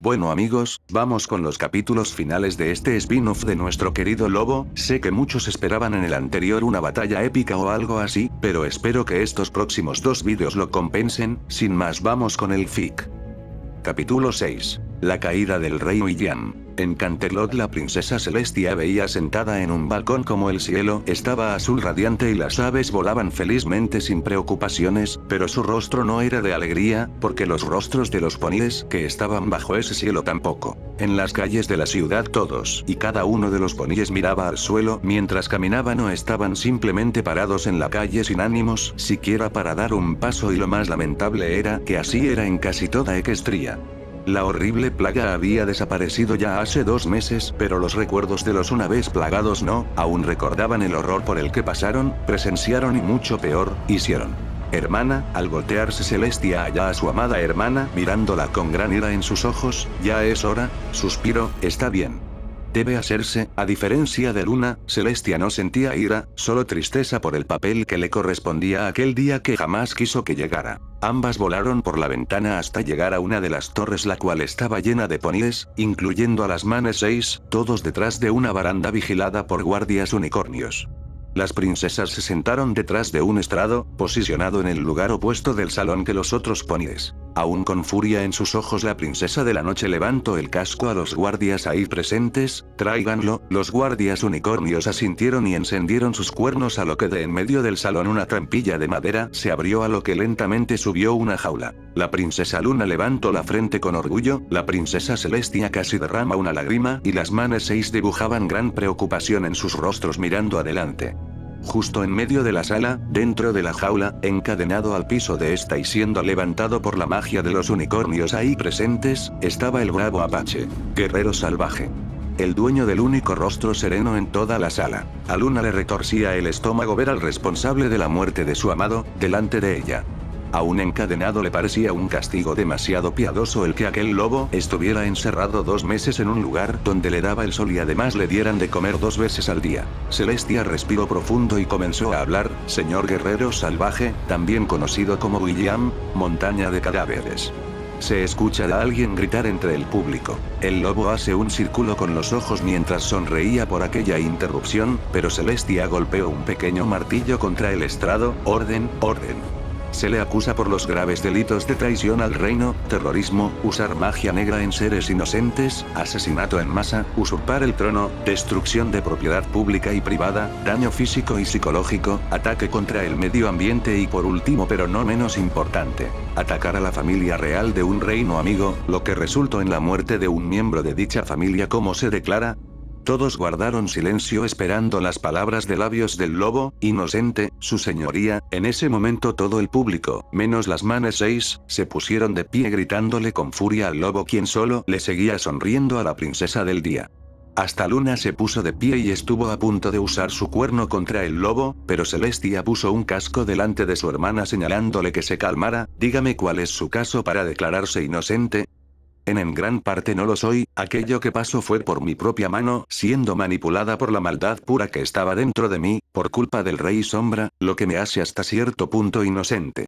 Bueno amigos, vamos con los capítulos finales de este spin-off de nuestro querido lobo. Sé que muchos esperaban en el anterior una batalla épica o algo así, pero espero que estos próximos dos vídeos lo compensen. Sin más, vamos con el fic. Capítulo 6. La caída del rey William. En Canterlot la princesa Celestia veía sentada en un balcón como el cielo estaba azul radiante y las aves volaban felizmente sin preocupaciones, pero su rostro no era de alegría, porque los rostros de los poníes que estaban bajo ese cielo tampoco. En las calles de la ciudad todos y cada uno de los poníes miraba al suelo mientras caminaban o estaban simplemente parados en la calle sin ánimos siquiera para dar un paso, y lo más lamentable era que así era en casi toda Equestria. La horrible plaga había desaparecido ya hace 2 meses, pero los recuerdos de los una vez plagados no, aún recordaban el horror por el que pasaron, presenciaron y mucho peor, hicieron. Hermana, al voltearse Celestia allá a su amada hermana, mirándola con gran ira en sus ojos, ya es hora, suspiró, está bien. Debe hacerse. A diferencia de Luna, Celestia no sentía ira, solo tristeza por el papel que le correspondía aquel día que jamás quiso que llegara. Ambas volaron por la ventana hasta llegar a una de las torres, la cual estaba llena de poníes, incluyendo a las manes 6, todos detrás de una baranda vigilada por guardias unicornios. Las princesas se sentaron detrás de un estrado, posicionado en el lugar opuesto del salón que los otros poníes. Aún con furia en sus ojos, la princesa de la noche levantó el casco a los guardias ahí presentes. Tráiganlo. Los guardias unicornios asintieron y encendieron sus cuernos, a lo que de en medio del salón una trampilla de madera se abrió, a lo que lentamente subió una jaula. La princesa Luna levantó la frente con orgullo, la princesa Celestia casi derrama una lágrima y las manes 6 dibujaban gran preocupación en sus rostros mirando adelante. Justo en medio de la sala, dentro de la jaula, encadenado al piso de esta y siendo levantado por la magia de los unicornios ahí presentes, estaba el bravo Apache, guerrero salvaje. El dueño del único rostro sereno en toda la sala. A Luna le retorcía el estómago ver al responsable de la muerte de su amado, delante de ella. Aún encadenado le parecía un castigo demasiado piadoso el que aquel lobo estuviera encerrado 2 meses en un lugar donde le daba el sol y además le dieran de comer 2 veces al día. Celestia respiró profundo y comenzó a hablar. Señor guerrero salvaje, también conocido como William, montaña de cadáveres. Se escucha a alguien gritar entre el público. El lobo hace un círculo con los ojos mientras sonreía por aquella interrupción, pero Celestia golpeó un pequeño martillo contra el estrado. Orden, orden. Se le acusa por los graves delitos de traición al reino, terrorismo, usar magia negra en seres inocentes, asesinato en masa, usurpar el trono, destrucción de propiedad pública y privada, daño físico y psicológico, ataque contra el medio ambiente y por último pero no menos importante, atacar a la familia real de un reino amigo, lo que resultó en la muerte de un miembro de dicha familia. ¿Cómo se declara? Todos guardaron silencio esperando las palabras de labios del lobo. Inocente, su señoría. En ese momento todo el público, menos las manes 6, se pusieron de pie gritándole con furia al lobo, quien solo le seguía sonriendo a la princesa del día. Hasta Luna se puso de pie y estuvo a punto de usar su cuerno contra el lobo, pero Celestia puso un casco delante de su hermana señalándole que se calmara. Dígame cuál es su caso para declararse inocente. En gran parte no lo soy, aquello que pasó fue por mi propia mano, siendo manipulada por la maldad pura que estaba dentro de mí, por culpa del Rey Sombra, lo que me hace hasta cierto punto inocente.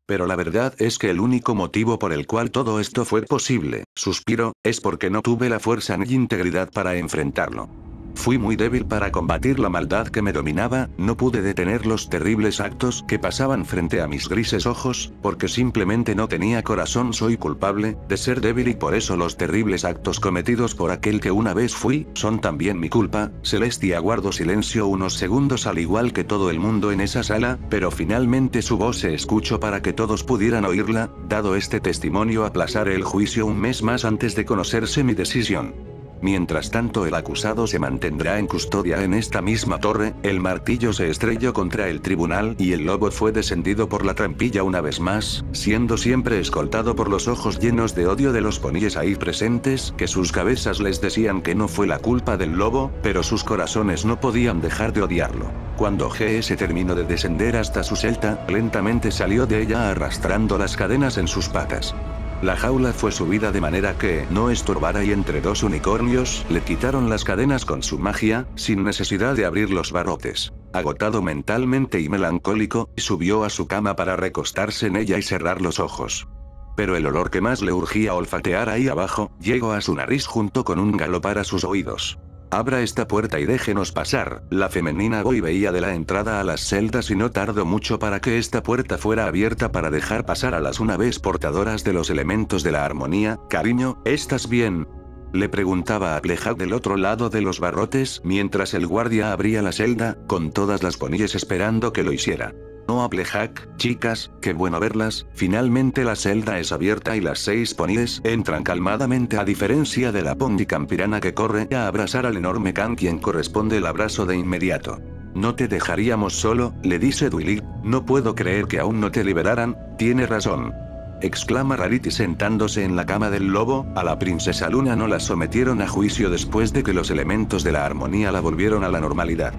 Pero la verdad es que el único motivo por el cual todo esto fue posible, suspiro, es porque no tuve la fuerza ni integridad para enfrentarlo. Fui muy débil para combatir la maldad que me dominaba, no pude detener los terribles actos que pasaban frente a mis grises ojos, porque simplemente no tenía corazón. Soy culpable de ser débil y por eso los terribles actos cometidos por aquel que una vez fui, son también mi culpa. Celestia guardó silencio unos segundos al igual que todo el mundo en esa sala, pero finalmente su voz se escuchó para que todos pudieran oírla. Dado este testimonio, aplazaré el juicio 1 mes más antes de conocerse mi decisión. Mientras tanto el acusado se mantendrá en custodia en esta misma torre. El martillo se estrelló contra el tribunal y el lobo fue descendido por la trampilla una vez más, siendo siempre escoltado por los ojos llenos de odio de los poníes ahí presentes, que sus cabezas les decían que no fue la culpa del lobo, pero sus corazones no podían dejar de odiarlo. Cuando GS terminó de descender hasta su celda, lentamente salió de ella arrastrando las cadenas en sus patas. La jaula fue subida de manera que no estorbara y entre 2 unicornios le quitaron las cadenas con su magia, sin necesidad de abrir los barrotes. Agotado mentalmente y melancólico, subió a su cama para recostarse en ella y cerrar los ojos. Pero el olor que más le urgía olfatear ahí abajo, llegó a su nariz junto con un galopar a sus oídos. Abra esta puerta y déjenos pasar. La femenina voz veía de la entrada a las celdas y no tardó mucho para que esta puerta fuera abierta para dejar pasar a las una vez portadoras de los elementos de la armonía. Cariño, ¿estás bien?, le preguntaba a Plejac del otro lado de los barrotes mientras el guardia abría la celda, con todas las ponies esperando que lo hiciera. No a Plejac, chicas, qué bueno verlas. Finalmente la celda es abierta y las 6 ponies entran calmadamente, a diferencia de la pony campirana que corre a abrazar al enorme can, quien corresponde el abrazo de inmediato. No te dejaríamos solo, le dice Duilig. No puedo creer que aún no te liberaran. Tiene razón, exclama Rarity sentándose en la cama del lobo. A la princesa Luna no la sometieron a juicio después de que los elementos de la armonía la volvieron a la normalidad.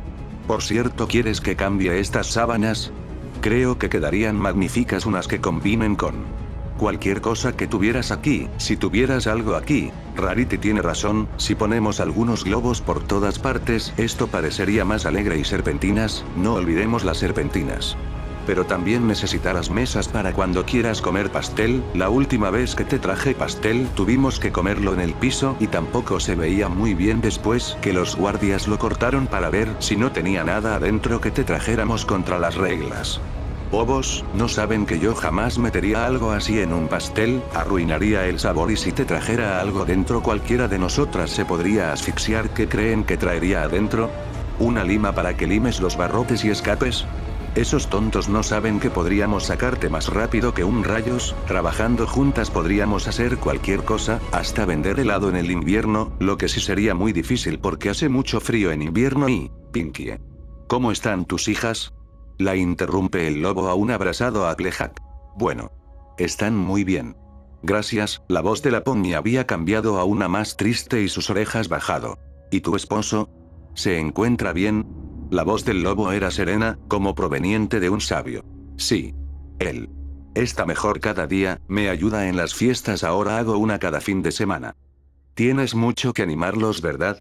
Por cierto, ¿quieres que cambie estas sábanas? Creo que quedarían magníficas unas que combinen con cualquier cosa que tuvieras aquí. Si tuvieras algo aquí. Rarity tiene razón, si ponemos algunos globos por todas partes, esto parecería más alegre. Y serpentinas, no olvidemos las serpentinas. Pero también necesitarás mesas para cuando quieras comer pastel. La última vez que te traje pastel tuvimos que comerlo en el piso y tampoco se veía muy bien después que los guardias lo cortaron para ver si no tenía nada adentro que te trajéramos contra las reglas. Bobos, no saben que yo jamás metería algo así en un pastel, arruinaría el sabor, y si te trajera algo dentro cualquiera de nosotras se podría asfixiar. ¿Qué creen que traería adentro? ¿Una lima para que limes los barrotes y escapes? Esos tontos no saben que podríamos sacarte más rápido que un rayos. Trabajando juntas podríamos hacer cualquier cosa, hasta vender helado en el invierno, lo que sí sería muy difícil porque hace mucho frío en invierno. Y, Pinkie, ¿cómo están tus hijas?, la interrumpe el lobo aún abrazado a Plejac. Bueno, están muy bien. Gracias. La voz de la pony había cambiado a una más triste y sus orejas bajado. ¿Y tu esposo? ¿Se encuentra bien? La voz del lobo era serena, como proveniente de un sabio. Sí. Él está mejor cada día, me ayuda en las fiestas, ahora hago una cada fin de semana. Tienes mucho que animarlos, ¿verdad?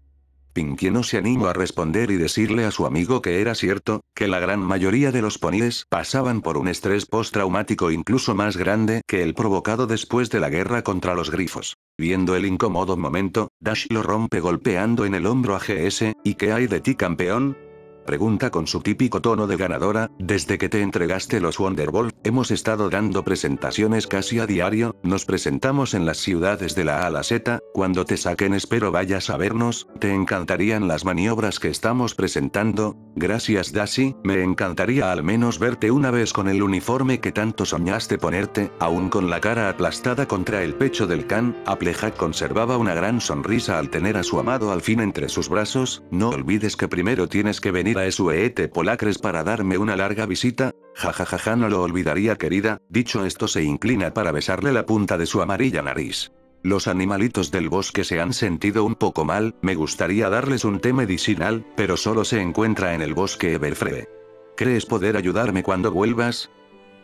Pinkie no se animó a responder y decirle a su amigo que era cierto, que la gran mayoría de los ponies pasaban por un estrés postraumático incluso más grande que el provocado después de la guerra contra los grifos. Viendo el incómodo momento, Dash lo rompe golpeando en el hombro a GS. ¿Y qué hay de ti, campeón?, pregunta con su típico tono de ganadora. Desde que te entregaste los Wonderbolt, hemos estado dando presentaciones casi a diario, nos presentamos en las ciudades de la A a la Z, cuando te saquen espero vayas a vernos, te encantarían las maniobras que estamos presentando. Gracias Dashi, me encantaría al menos verte una vez con el uniforme que tanto soñaste ponerte. Aún con la cara aplastada contra el pecho del can, Plejac conservaba una gran sonrisa al tener a su amado al fin entre sus brazos. No olvides que primero tienes que venir a Suete Polacres para darme una larga visita. Jajajaja, no lo olvidaría, querida. Dicho esto se inclina para besarle la punta de su amarilla nariz. Los animalitos del bosque se han sentido un poco mal, me gustaría darles un té medicinal, pero solo se encuentra en el bosque Everfree. ¿Crees poder ayudarme cuando vuelvas?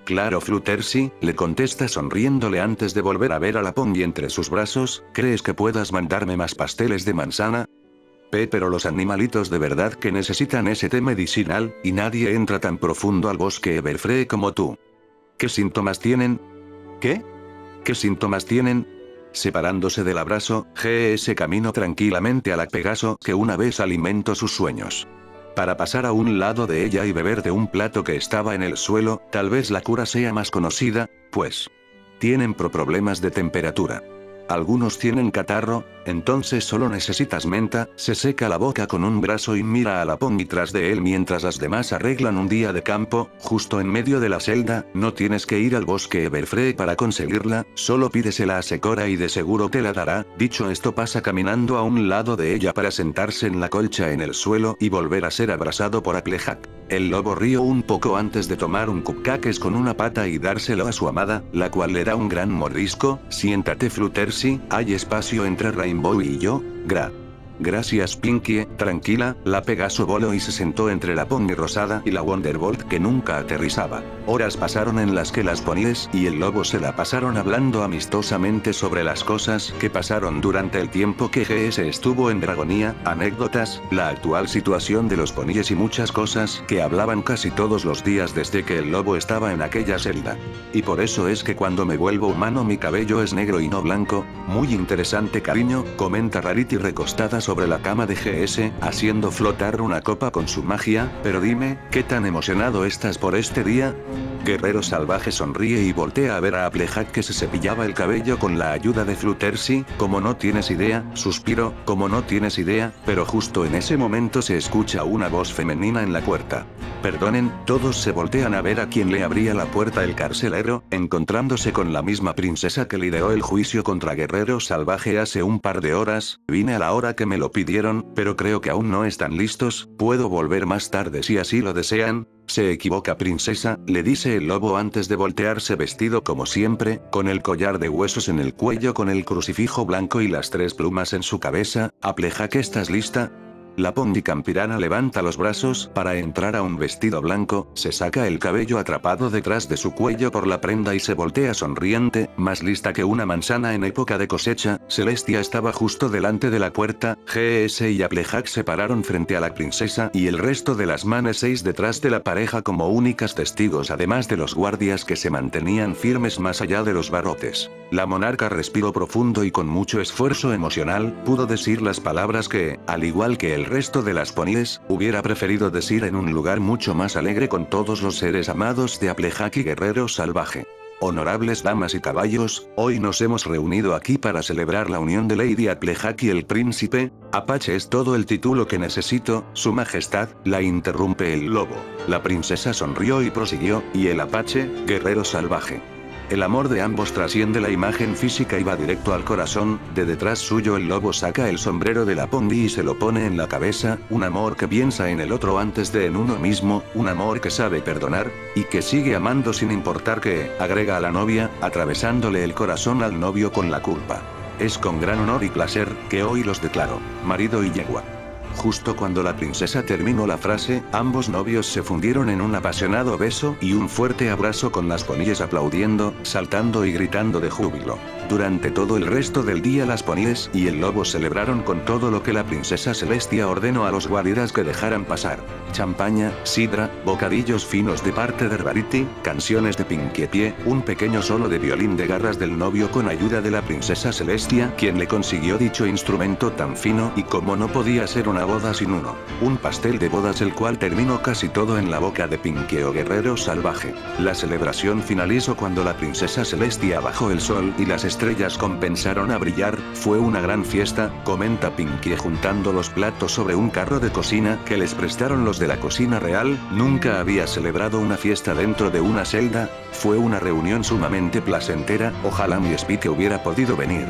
Claro Fluttershy, le contesta sonriéndole antes de volver a ver a la pony entre sus brazos. ¿Crees que puedas mandarme más pasteles de manzana? Pero los animalitos de verdad que necesitan ese té medicinal, y nadie entra tan profundo al bosque Everfree como tú. ¿Qué síntomas tienen? ¿Qué? ¿Qué síntomas tienen? Separándose del abrazo, GS caminó tranquilamente a la Pegaso, que una vez alimentó sus sueños. Para pasar a un lado de ella y beber de un plato que estaba en el suelo. Tal vez la cura sea más conocida, pues tienen problemas de temperatura. Algunos tienen catarro, entonces solo necesitas menta. Se seca la boca con un brazo y mira a la pony tras de él mientras las demás arreglan un día de campo, justo en medio de la celda. No tienes que ir al bosque Everfree para conseguirla, solo pídesela a Secora y de seguro te la dará. Dicho esto pasa caminando a un lado de ella para sentarse en la colcha en el suelo y volver a ser abrazado por Plejac. El lobo rió un poco antes de tomar un cupcakes con una pata y dárselo a su amada, la cual le da un gran mordisco. Siéntate Fluttershy, hay espacio entre Rainbow y yo. Gracias Pinkie, tranquila, la Pegaso voló y se sentó entre la Pony rosada y la Wonderbolt que nunca aterrizaba. Horas pasaron en las que las ponies y el lobo se la pasaron hablando amistosamente sobre las cosas que pasaron durante el tiempo que GS estuvo en Dragonía, anécdotas, la actual situación de los ponies y muchas cosas que hablaban casi todos los días desde que el lobo estaba en aquella celda. Y por eso es que cuando me vuelvo humano mi cabello es negro y no blanco. Muy interesante cariño, comenta Rarity recostada sobre la cama de GS, haciendo flotar una copa con su magia, pero dime, ¿qué tan emocionado estás por este día? Guerrero Salvaje sonríe y voltea a ver a Applejack que se cepillaba el cabello con la ayuda de Fluttershy, como no tienes idea, suspiro, como no tienes idea, pero justo en ese momento se escucha una voz femenina en la puerta. Perdonen, todos se voltean a ver a quien le abría la puerta el carcelero, encontrándose con la misma princesa que lideró el juicio contra Guerrero Salvaje hace un par de horas. Vine a la hora que me lo pidieron, pero creo que aún no están listos, puedo volver más tarde si así lo desean. Se equivoca princesa, le dice el lobo antes de voltearse vestido como siempre, con el collar de huesos en el cuello con el crucifijo blanco y las 3 plumas en su cabeza. Applejack, ¿estás lista? La Pony Campirana levanta los brazos para entrar a un vestido blanco, se saca el cabello atrapado detrás de su cuello por la prenda y se voltea sonriente, más lista que una manzana en época de cosecha. Celestia estaba justo delante de la puerta. GS y Applejack se pararon frente a la princesa y el resto de las Maneseis detrás de la pareja como únicas testigos, además de los guardias que se mantenían firmes más allá de los barrotes. La monarca respiró profundo y con mucho esfuerzo emocional pudo decir las palabras que, al igual que el resto de las ponies, hubiera preferido decir en un lugar mucho más alegre con todos los seres amados de Applejack y Guerrero Salvaje. Honorables damas y caballos, hoy nos hemos reunido aquí para celebrar la unión de Lady Applejack y el príncipe. Apache es todo el título que necesito, su majestad, la interrumpe el lobo. La princesa sonrió y prosiguió, y el Apache, Guerrero Salvaje. El amor de ambos trasciende la imagen física y va directo al corazón. De detrás suyo el lobo saca el sombrero de la Pony y se lo pone en la cabeza, un amor que piensa en el otro antes de en uno mismo, un amor que sabe perdonar, y que sigue amando sin importar que, agrega a la novia, atravesándole el corazón al novio con la culpa. Es con gran honor y placer, que hoy los declaro, marido y yegua. Justo cuando la princesa terminó la frase, ambos novios se fundieron en un apasionado beso y un fuerte abrazo con las ponies aplaudiendo, saltando y gritando de júbilo. Durante todo el resto del día las ponies y el lobo celebraron con todo lo que la princesa Celestia ordenó a los guardias que dejaran pasar. Champaña, sidra, bocadillos finos de parte de Rarity, canciones de Pinkie Pie, un pequeño solo de violín de garras del novio con ayuda de la princesa Celestia, quien le consiguió dicho instrumento tan fino, y como no podía ser una boda sin uno, un pastel de bodas el cual terminó casi todo en la boca de Pinkie o Guerrero Salvaje. La celebración finalizó cuando la princesa Celestia bajó el sol y las estrellas comenzaron a brillar. Fue una gran fiesta, comenta Pinkie juntando los platos sobre un carro de cocina que les prestaron los de la cocina real. Nunca había celebrado una fiesta dentro de una celda. Fue una reunión sumamente placentera, ojalá mi Spike hubiera podido venir.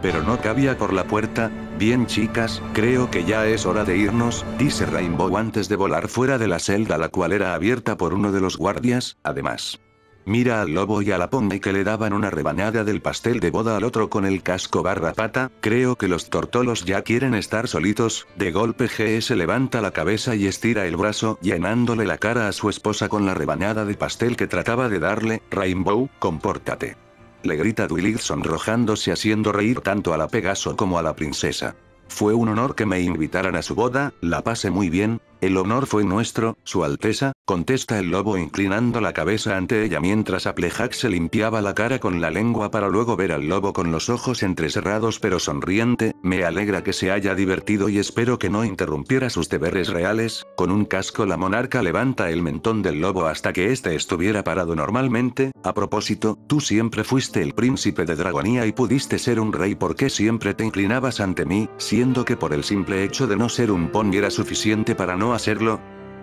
Pero no cabía por la puerta. Bien chicas, creo que ya es hora de irnos, dice Rainbow antes de volar fuera de la celda, la cual era abierta por uno de los guardias. Además, mira al lobo y a la Pony que le daban una rebanada del pastel de boda al otro con el casco barra pata. Creo que los tortolos ya quieren estar solitos. De golpe GS levanta la cabeza y estira el brazo, llenándole la cara a su esposa con la rebanada de pastel que trataba de darle. Rainbow, compórtate. Le grita Dwilit sonrojándose, haciendo reír tanto a la Pegaso como a la princesa. Fue un honor que me invitaran a su boda, la pasé muy bien. El honor fue nuestro, Su Alteza, contesta el lobo inclinando la cabeza ante ella mientras Applejack se limpiaba la cara con la lengua para luego ver al lobo con los ojos entrecerrados pero sonriente. Me alegra que se haya divertido y espero que no interrumpiera sus deberes reales. Con un casco la monarca levanta el mentón del lobo hasta que éste estuviera parado normalmente. A propósito, tú siempre fuiste el príncipe de Dragonía y pudiste ser un rey. ¿Por qué siempre te inclinabas ante mí, siendo que por el simple hecho de no ser un pony era suficiente para no hacerlo?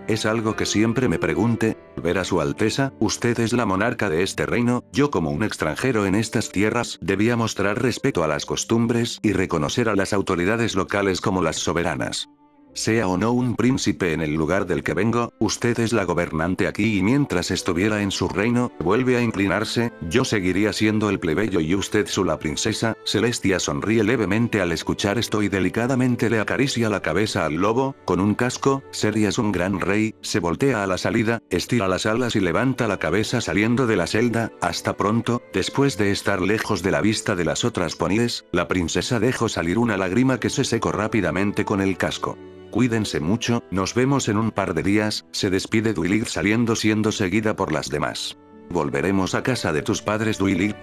Es algo que siempre me pregunte. Ver a Su Alteza, usted es la monarca de este reino, yo como un extranjero en estas tierras debía mostrar respeto a las costumbres y reconocer a las autoridades locales como las soberanas. sea o no un príncipe en el lugar del que vengo, usted es la gobernante aquí y mientras estuviera en su reino, vuelve a inclinarse, yo seguiría siendo el plebeyo y usted la princesa. Celestia sonríe levemente al escuchar esto y delicadamente le acaricia la cabeza al lobo, con un casco, Serías un gran rey, se voltea a la salida, estira las alas y levanta la cabeza saliendo de la celda, hasta pronto, después de estar lejos de la vista de las otras ponies, la princesa dejó salir una lágrima que se secó rápidamente con el casco. Cuídense mucho, nos vemos en un par de días, se despide Duilig saliendo siendo seguida por las demás. ¿Volveremos a casa de tus padres, Duilig?,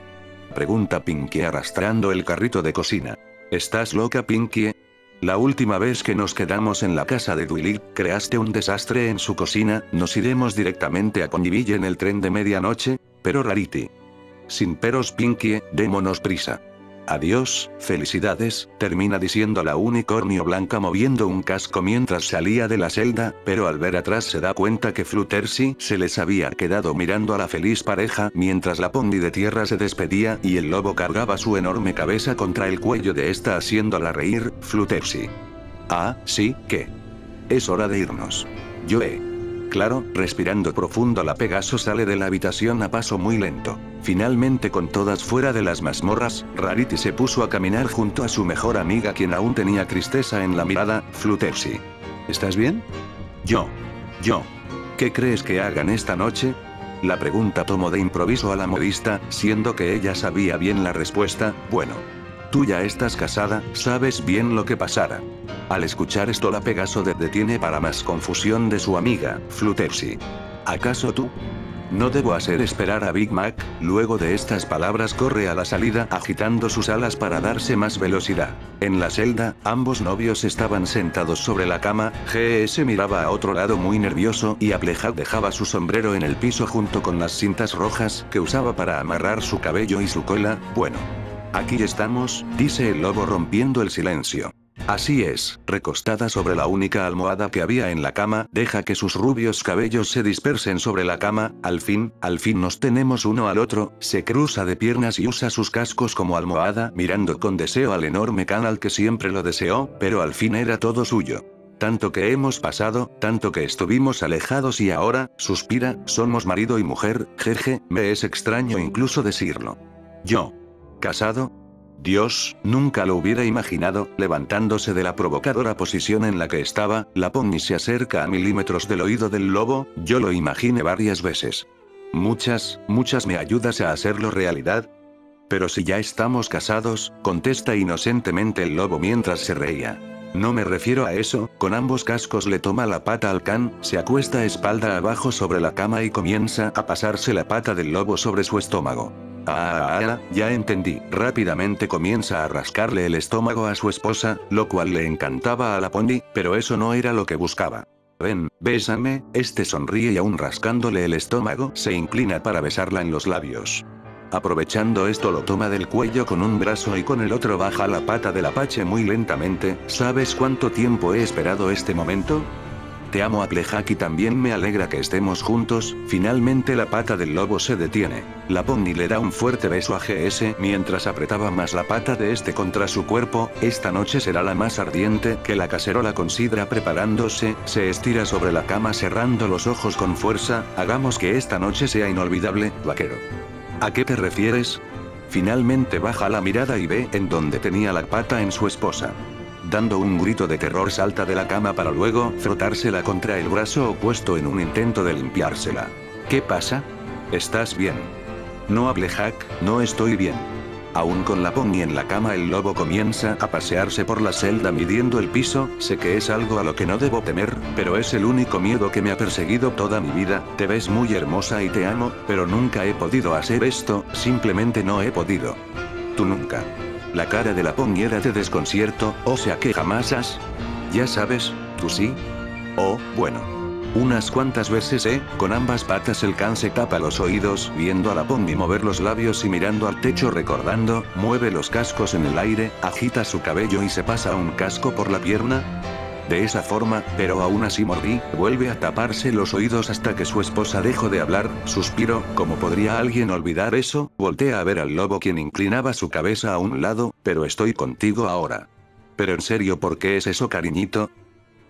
pregunta Pinkie arrastrando el carrito de cocina. ¿Estás loca, Pinkie? La última vez que nos quedamos en la casa de Duilig, creaste un desastre en su cocina, nos iremos directamente a Ponyville en el tren de medianoche, pero Rarity. Sin peros, Pinkie, démonos prisa. Adiós, felicidades, termina diciendo la unicornio blanca moviendo un casco mientras salía de la celda, pero al ver atrás se da cuenta que Fluttershy se les había quedado mirando a la feliz pareja mientras la pony de tierra se despedía y el lobo cargaba su enorme cabeza contra el cuello de esta haciéndola reír. Fluttershy. Ah, sí, ¿qué? Es hora de irnos. Claro, respirando profundo la Pegaso sale de la habitación a paso muy lento. Finalmente con todas fuera de las mazmorras, Rarity se puso a caminar junto a su mejor amiga quien aún tenía tristeza en la mirada. Fluttershy. ¿Estás bien? Yo. ¿Qué crees que hagan esta noche? La pregunta tomó de improviso a la modista, siendo que ella sabía bien la respuesta. Bueno. Tú ya estás casada, sabes bien lo que pasará. Al escuchar esto la Pegaso detiene para más confusión de su amiga, Fluttershy. ¿Acaso tú? No debo hacer esperar a Big Mac. Luego de estas palabras corre a la salida agitando sus alas para darse más velocidad. En la celda, ambos novios estaban sentados sobre la cama, GS miraba a otro lado muy nervioso y Applejack dejaba su sombrero en el piso junto con las cintas rojas que usaba para amarrar su cabello y su cola. Bueno. Aquí estamos, dice el lobo rompiendo el silencio. Así es, recostada sobre la única almohada que había en la cama, deja que sus rubios cabellos se dispersen sobre la cama, al fin nos tenemos uno al otro, se cruza de piernas y usa sus cascos como almohada, mirando con deseo al enorme canal que siempre lo deseó, pero al fin era todo suyo. Tanto que hemos pasado, tanto que estuvimos alejados y ahora, suspira, somos marido y mujer, jeje, me es extraño incluso decirlo. ¿Casado? Dios, nunca lo hubiera imaginado. Levantándose de la provocadora posición en la que estaba, la pony se acerca a milímetros del oído del lobo, yo lo imaginé varias veces. Muchas, ¿me ayudas a hacerlo realidad? Pero si ya estamos casados, contesta inocentemente el lobo mientras se reía. No me refiero a eso, con ambos cascos le toma la pata al can, se acuesta espalda abajo sobre la cama y comienza a pasarse la pata del lobo sobre su estómago. Ya entendí. Rápidamente comienza a rascarle el estómago a su esposa, lo cual le encantaba a la pony, pero eso no era lo que buscaba. Ven, bésame, sonríe y aún rascándole el estómago, se inclina para besarla en los labios. Aprovechando esto lo toma del cuello con un brazo y con el otro baja la pata del Apache muy lentamente. ¿Sabes cuánto tiempo he esperado este momento? Te amo, Applejack, y también me alegra que estemos juntos. Finalmente la pata del lobo se detiene. La pony le da un fuerte beso a GS mientras apretaba más la pata de contra su cuerpo. Esta noche será la más ardiente que la cacerola considera preparándose, se estira sobre la cama cerrando los ojos con fuerza. Hagamos que esta noche sea inolvidable, vaquero. ¿A qué te refieres? Finalmente baja la mirada y ve en donde tenía la pata en su esposa. Dando un grito de terror salta de la cama para luego frotársela contra el brazo opuesto en un intento de limpiársela. ¿Qué pasa? ¿Estás bien? No, Applejack, no estoy bien. Aún con la pony en la cama el lobo comienza a pasearse por la celda midiendo el piso. Sé que es algo a lo que no debo temer, pero es el único miedo que me ha perseguido toda mi vida. Te ves muy hermosa y te amo, pero nunca he podido hacer esto, simplemente no he podido. Tú nunca. La cara de la pony era de desconcierto, o sea que jamás has... Ya sabes, ¿tú sí? Oh, bueno. Unas cuantas veces, con ambas patas el can se tapa los oídos, viendo a la pony mover los labios y mirando al techo recordando, mueve los cascos en el aire, agita su cabello y se pasa un casco por la pierna. De esa forma, pero aún así mordí, vuelve a taparse los oídos hasta que su esposa dejó de hablar, suspiro, ¿cómo podría alguien olvidar eso? Voltea a ver al lobo quien inclinaba su cabeza a un lado, pero estoy contigo ahora. Pero en serio, ¿por qué es eso, cariñito?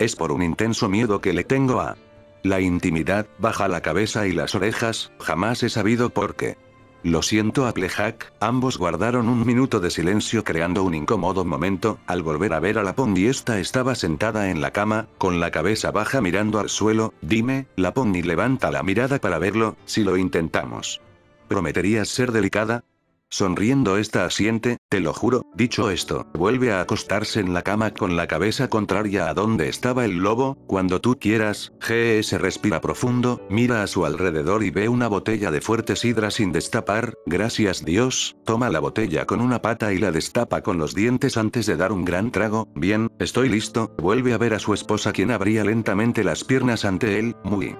Es por un intenso miedo que le tengo a la intimidad, baja la cabeza y las orejas, jamás he sabido por qué. Lo siento, Applejack. Ambos guardaron un minuto de silencio creando un incómodo momento. Al volver a ver a la Pony, esta estaba sentada en la cama, con la cabeza baja mirando al suelo. Dime, la Pony levanta la mirada para verlo, si lo intentamos. ¿Prometerías ser delicada? Sonriendo esta asiente, te lo juro. Dicho esto, vuelve a acostarse en la cama con la cabeza contraria a donde estaba el lobo. Cuando tú quieras. GS respira profundo, mira a su alrededor y ve una botella de fuerte sidra sin destapar. Gracias Dios. Toma la botella con una pata y la destapa con los dientes antes de dar un gran trago. Bien, estoy listo. Vuelve a ver a su esposa, quien abría lentamente las piernas ante él. Muy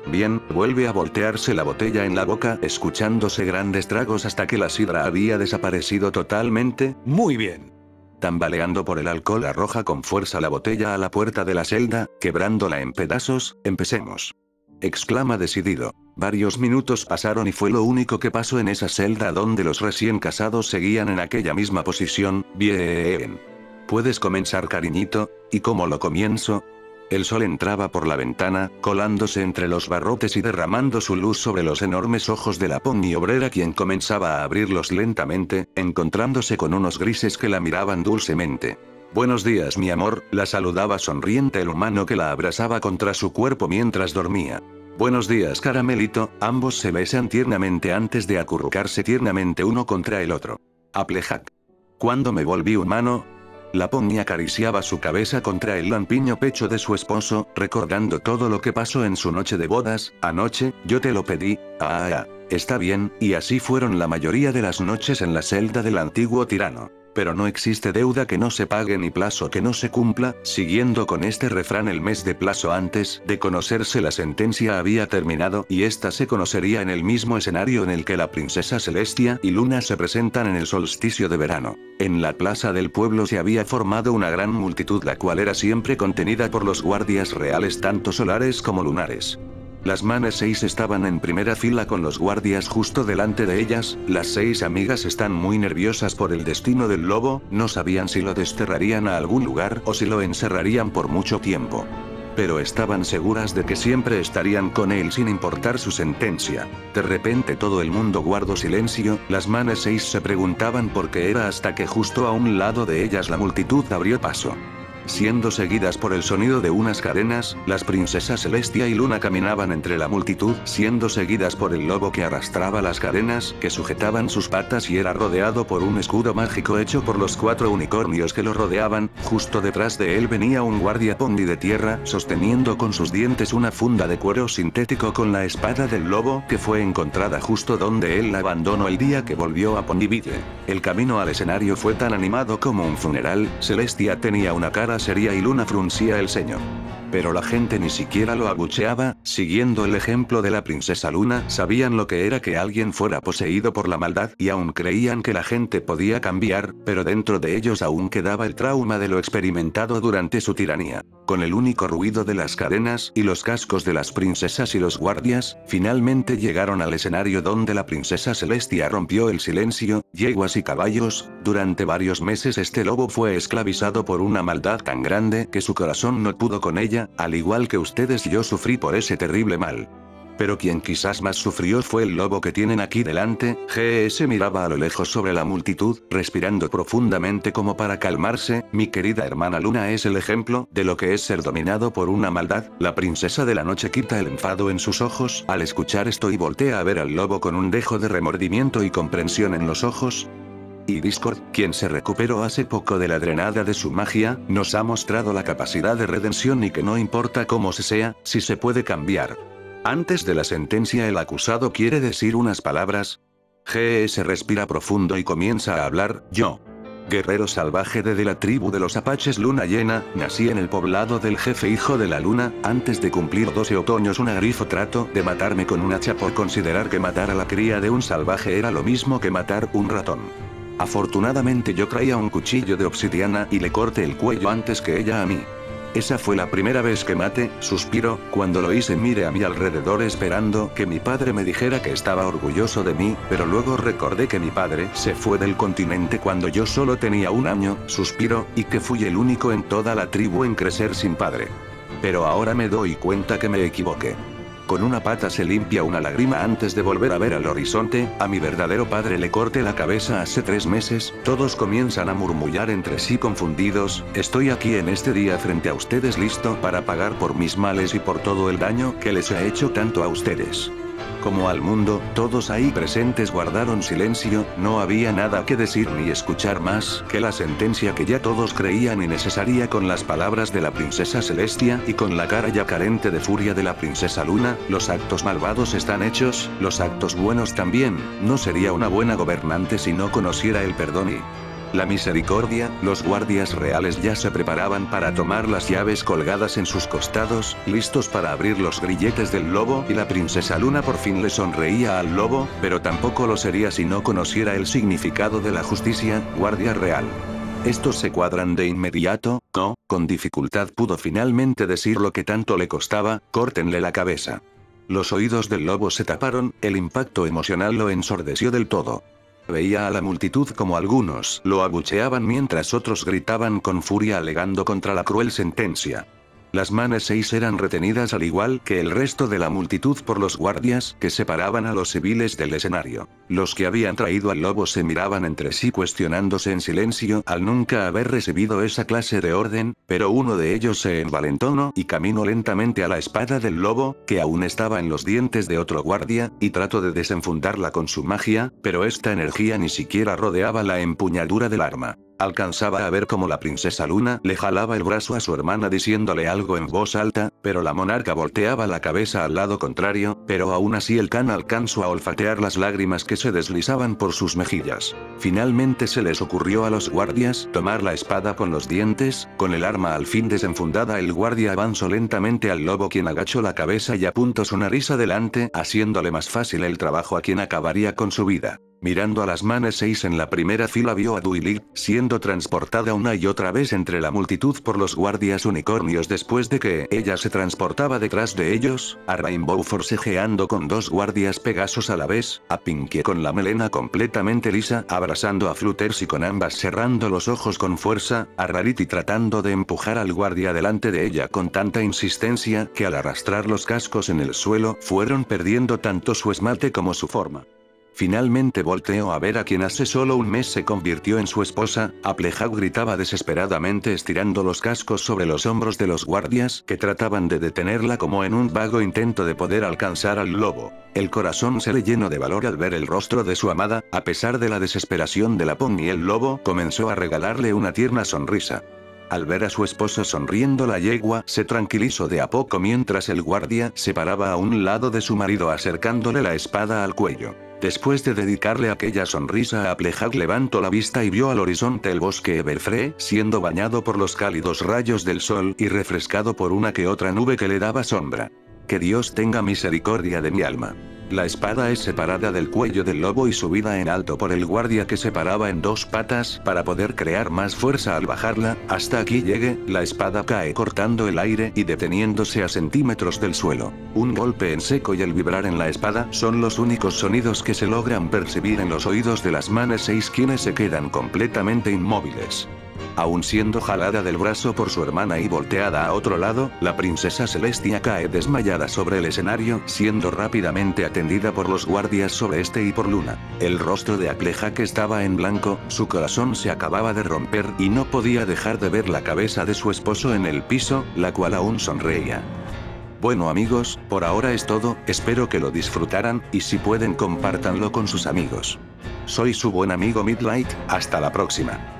bien, vuelve a voltearse la botella en la boca, escuchándose grandes tragos hasta que la sidra había desaparecido totalmente. Muy bien. Tambaleando por el alcohol, arroja con fuerza la botella a la puerta de la celda, quebrándola en pedazos. Empecemos. Exclama decidido. Varios minutos pasaron y fue lo único que pasó en esa celda donde los recién casados seguían en aquella misma posición. Bien. Puedes comenzar, cariñito. ¿Y cómo lo comienzo? El sol entraba por la ventana, colándose entre los barrotes y derramando su luz sobre los enormes ojos de la Pony obrera, quien comenzaba a abrirlos lentamente, encontrándose con unos grises que la miraban dulcemente. Buenos días, mi amor, la saludaba sonriente el humano que la abrazaba contra su cuerpo mientras dormía. Buenos días, caramelito. Ambos se besan tiernamente antes de acurrucarse tiernamente uno contra el otro. Applejack. ¿Cuándo me volví humano? La Pony acariciaba su cabeza contra el lampiño pecho de su esposo, recordando todo lo que pasó en su noche de bodas. Anoche, yo te lo pedí. Está bien, y así fueron la mayoría de las noches en la celda del antiguo tirano. Pero no existe deuda que no se pague ni plazo que no se cumpla. Siguiendo con este refrán, el mes de plazo antes de conocerse la sentencia había terminado, y esta se conocería en el mismo escenario en el que la princesa Celestia y Luna se presentan en el solsticio de verano. En la plaza del pueblo se había formado una gran multitud, la cual era siempre contenida por los guardias reales tanto solares como lunares. Las manes 6 estaban en primera fila con los guardias justo delante de ellas. Las 6 amigas están muy nerviosas por el destino del lobo, no sabían si lo desterrarían a algún lugar o si lo encerrarían por mucho tiempo. Pero estaban seguras de que siempre estarían con él sin importar su sentencia. De repente todo el mundo guardó silencio, las manes 6 se preguntaban por qué era, hasta que justo a un lado de ellas la multitud abrió paso. Siendo seguidas por el sonido de unas cadenas, las princesas Celestia y Luna caminaban entre la multitud, siendo seguidas por el lobo que arrastraba las cadenas que sujetaban sus patas y era rodeado por un escudo mágico hecho por los 4 unicornios que lo rodeaban. Justo detrás de él venía un guardia Pony de tierra, sosteniendo con sus dientes una funda de cuero sintético con la espada del lobo, que fue encontrada justo donde él la abandonó el día que volvió a Ponyville. El camino al escenario fue tan animado como un funeral. Celestia tenía una cara seria y Luna fruncía el ceño. Pero la gente ni siquiera lo abucheaba. Siguiendo el ejemplo de la princesa Luna, sabían lo que era que alguien fuera poseído por la maldad y aún creían que la gente podía cambiar, pero dentro de ellos aún quedaba el trauma de lo experimentado durante su tiranía. Con el único ruido de las cadenas y los cascos de las princesas y los guardias, finalmente llegaron al escenario donde la princesa Celestia rompió el silencio. Yeguas y caballos. Durante varios meses este lobo fue esclavizado por una maldad tan grande que su corazón no pudo con ella, al igual que ustedes. Yo sufrí por ese terrible mal. Pero quien quizás más sufrió fue el lobo que tienen aquí delante. GS miraba a lo lejos sobre la multitud, respirando profundamente como para calmarse. Mi querida hermana Luna es el ejemplo de lo que es ser dominado por una maldad. La princesa de la noche quita el enfado en sus ojos al escuchar esto y voltea a ver al lobo con un dejo de remordimiento y comprensión en los ojos. Y Discord, quien se recuperó hace poco de la drenada de su magia, nos ha mostrado la capacidad de redención y que no importa cómo se sea, si se puede cambiar. Antes de la sentencia el acusado quiere decir unas palabras. GS respira profundo y comienza a hablar. Yo, guerrero salvaje de la tribu de los Apaches Luna Llena, nací en el poblado del jefe hijo de la luna. Antes de cumplir 12 otoños una grifo trató de matarme con un hacha por considerar que matar a la cría de un salvaje era lo mismo que matar un ratón. Afortunadamente yo traía un cuchillo de obsidiana y le corté el cuello antes que ella a mí. Esa fue la primera vez que maté, suspiro. Cuando lo hice miré a mi alrededor esperando que mi padre me dijera que estaba orgulloso de mí, pero luego recordé que mi padre se fue del continente cuando yo solo tenía 1 año, suspiro, y que fui el único en toda la tribu en crecer sin padre. Pero ahora me doy cuenta que me equivoqué. Con una pata se limpia una lágrima antes de volver a ver al horizonte. A mi verdadero padre le corté la cabeza hace 3 meses. Todos comienzan a murmullar entre sí confundidos. Estoy aquí en este día frente a ustedes listo para pagar por mis males y por todo el daño que les he hecho tanto a ustedes como al mundo. Todos ahí presentes guardaron silencio. No había nada que decir ni escuchar más que la sentencia que ya todos creían innecesaria. Con las palabras de la princesa Celestia y con la cara ya carente de furia de la princesa Luna. Los actos malvados están hechos, los actos buenos también. No sería una buena gobernante si no conociera el perdón y la misericordia. Los guardias reales ya se preparaban para tomar las llaves colgadas en sus costados, listos para abrir los grilletes del lobo, y la princesa Luna por fin le sonreía al lobo, pero tampoco lo sería si no conociera el significado de la justicia. Guardia real. Estos se cuadran de inmediato. No, con dificultad pudo finalmente decir lo que tanto le costaba: córtenle la cabeza. Los oídos del lobo se taparon, el impacto emocional lo ensordeció del todo. Veía a la multitud como algunos lo abucheaban mientras otros gritaban con furia alegando contra la cruel sentencia. Las manes 6 eran retenidas al igual que el resto de la multitud por los guardias que separaban a los civiles del escenario. Los que habían traído al lobo se miraban entre sí cuestionándose en silencio al nunca haber recibido esa clase de orden, pero uno de ellos se envalentonó y caminó lentamente a la espada del lobo, que aún estaba en los dientes de otro guardia, y trató de desenfundarla con su magia, pero esta energía ni siquiera rodeaba la empuñadura del arma. Alcanzaba a ver cómo la princesa Luna le jalaba el brazo a su hermana diciéndole algo en voz alta, pero la monarca volteaba la cabeza al lado contrario, pero aún así el can alcanzó a olfatear las lágrimas que se deslizaban por sus mejillas. Finalmente se les ocurrió a los guardias tomar la espada con los dientes. Con el arma al fin desenfundada, el guardia avanzó lentamente al lobo, quien agachó la cabeza y apuntó su nariz adelante, haciéndole más fácil el trabajo a quien acabaría con su vida. Mirando a las manes 6 en la primera fila, vio a Duilig siendo transportada una y otra vez entre la multitud por los guardias unicornios después de que ella se transportaba detrás de ellos, a Rainbow forcejeando con 2 guardias Pegasos a la vez, a Pinkie con la melena completamente lisa abrazando a Fluttershy con ambas cerrando los ojos con fuerza, a Rarity tratando de empujar al guardia delante de ella con tanta insistencia que al arrastrar los cascos en el suelo fueron perdiendo tanto su esmalte como su forma. Finalmente volteó a ver a quien hace solo un mes se convirtió en su esposa. Applejaw gritaba desesperadamente estirando los cascos sobre los hombros de los guardias que trataban de detenerla como en un vago intento de poder alcanzar al lobo. El corazón se le llenó de valor al ver el rostro de su amada. A pesar de la desesperación de la pony, el lobo comenzó a regalarle una tierna sonrisa. Al ver a su esposo sonriendo, la yegua se tranquilizó de a poco mientras el guardia se paraba a un lado de su marido acercándole la espada al cuello. Después de dedicarle aquella sonrisa, Applejaw levantó la vista y vio al horizonte el bosque Everfree siendo bañado por los cálidos rayos del sol y refrescado por una que otra nube que le daba sombra. Que Dios tenga misericordia de mi alma. La espada es separada del cuello del lobo y subida en alto por el guardia que se paraba en 2 patas para poder crear más fuerza al bajarla. Hasta aquí llegue, la espada cae cortando el aire y deteniéndose a centímetros del suelo. Un golpe en seco y el vibrar en la espada son los únicos sonidos que se logran percibir en los oídos de las manes 6, quienes se quedan completamente inmóviles. Aún siendo jalada del brazo por su hermana y volteada a otro lado, la princesa Celestia cae desmayada sobre el escenario, siendo rápidamente atendida por los guardias sobre este y por Luna. El rostro de Applejaw estaba en blanco, su corazón se acababa de romper y no podía dejar de ver la cabeza de su esposo en el piso, la cual aún sonreía. Bueno amigos, por ahora es todo, espero que lo disfrutaran, y si pueden compártanlo con sus amigos. Soy su buen amigo Midlight, hasta la próxima.